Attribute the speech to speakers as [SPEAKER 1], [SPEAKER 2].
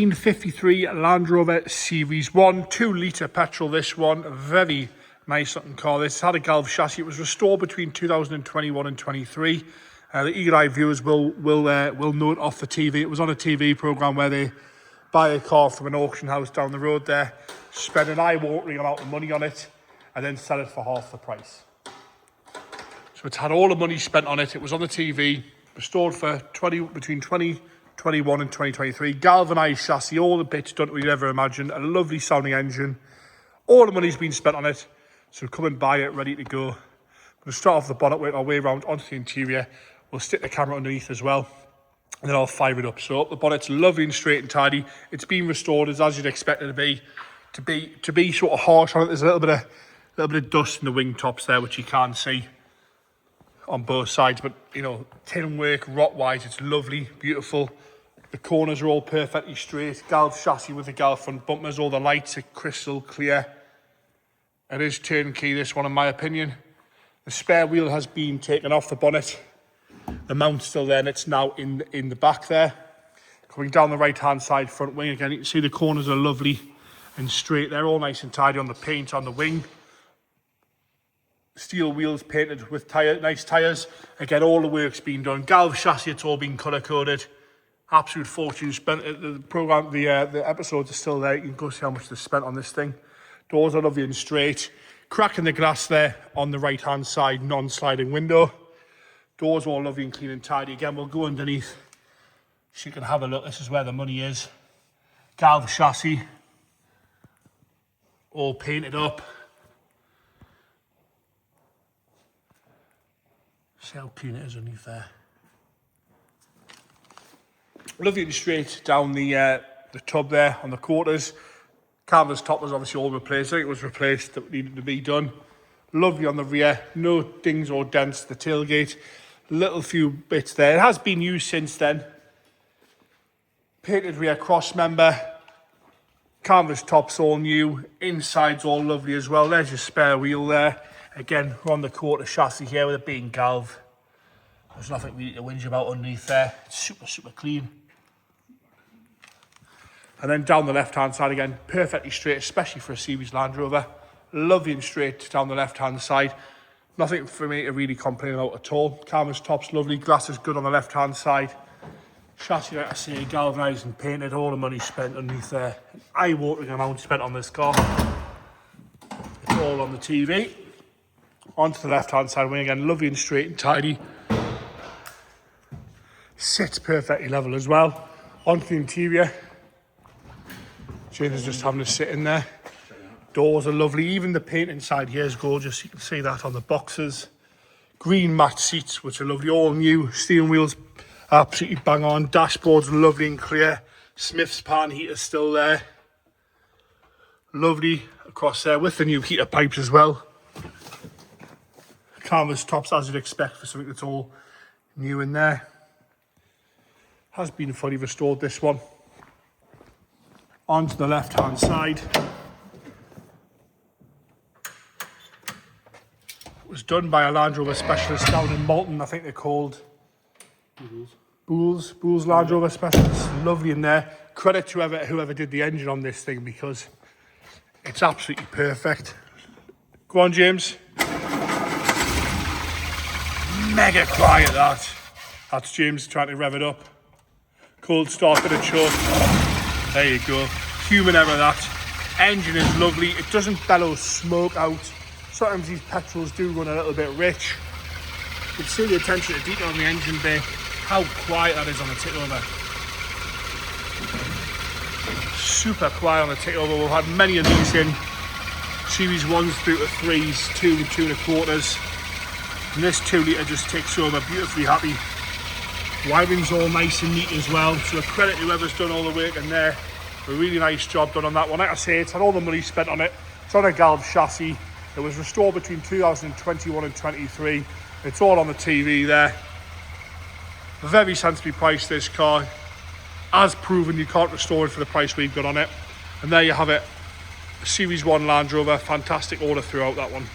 [SPEAKER 1] 1953 Land Rover Series 1, 2 litre petrol. This one, a very nice looking car. This had a Galv chassis. It was restored between 2021 and 23. The eagle-eye viewers will note off the TV. It was on a TV programme where they buy a car from an auction house down the road there, spend an eye-watering amount of money on it, and then sell it for half the price. So it's had all the money spent on it. It was on the TV, restored for between 2021 and 2023. Galvanised chassis, all the bits done we'd ever imagined. A lovely sounding engine. All the money's been spent on it. So come and buy it, ready to go. We'll start off the bonnet, work our way around onto the interior. We'll stick the camera underneath as well, and then I'll fire it up. So up the bonnet's lovely and straight and tidy. It's been restored as you'd expect it to be. To be sort of harsh on it, there's a little bit of dust in the wing tops there, which you can't see on both sides. But you know, tin work, rot wise, it's lovely, beautiful. The corners are all perfectly straight. Galv chassis with the Galv front bumpers. All the lights are crystal clear. It is turnkey, this one, in my opinion. The spare wheel has been taken off the bonnet. The mount's still there, and it's now in the back there. Coming down the right-hand side front wing, again, you can see the corners are lovely and straight. They're all nice and tidy on the paint on the wing. Steel wheels painted with nice tyres. Again, all the work's been done. Galv chassis, it's all been colour-coded. Absolute fortune spent. The episodes are still there. You can go see how much they spent on this thing. Doors are lovely and straight. Crack in the glass there on the right-hand side, non-sliding window. Doors all lovely and clean and tidy. Again, we'll go underneath so you can have a look. This is where the money is. Galv chassis, all painted up. See how clean it is underneath there. Lovely and straight down the tub there on the quarters. Canvas top was obviously all replaced. I think it was replaced that needed to be done. Lovely on the rear, no dings or dents. The tailgate, little few bits there. It has been used since then. Painted rear cross member. Canvas top's all new. Inside's all lovely as well. There's your spare wheel there. Again, we're on the quarter chassis here with it being Galv. There's nothing we need to whinge about underneath there. It's super, super clean. And then down the left-hand side again, perfectly straight, especially for a Series Land Rover. Lovely and straight down the left-hand side. Nothing for me to really complain about at all. Canvas top's lovely, glass is good on the left-hand side. Chassis, like I say, galvanised and painted, all the money spent underneath there. Eye-watering amount spent on this car. It's all on the TV. Onto the left-hand side wing again, lovely and straight and tidy. Sits perfectly level as well. Onto the interior. James is just having to sit in there. Doors are lovely. Even the paint inside here is gorgeous. You can see that on the boxes. Green matte seats, which are lovely, all new. Steering wheels absolutely bang on. Dashboard's lovely and clear. Smith's pan heater's still there. Lovely across there with the new heater pipes as well. Canvas tops as you'd expect for something that's all new in there. Has been fully restored, this one. Onto the left-hand side. It was done by a Land Rover specialist down in Malton, I think they're called. Bools Land Rover specialist. Lovely in there. Credit to whoever did the engine on this thing, because it's absolutely perfect. Go on, James. Mega quiet, that. That's James trying to rev it up. Cold start, bit of choke. There you go. Human error, that. Engine is lovely. It doesn't bellow smoke out. Sometimes these petrols do run a little bit rich. You can see the attention to detail on the engine bay. How quiet that is on the tick-over. Super quiet on the tick-over. We've had many of these in. Series 1s through to 3s, 2 and 2 1/4. And this 2 litre just ticks over, beautifully happy. Wiring's all nice and neat as well. So a credit to whoever's done all the work in there. A really nice job done on that one. Like I say, it's had all the money spent on it. It's on a Galv chassis. It was restored between 2021 and 23. It's all on the TV there. Very sensibly priced, this car. As proven, you can't restore it for the price we've got on it. And there you have it. A Series 1 Land Rover. Fantastic order throughout, that one.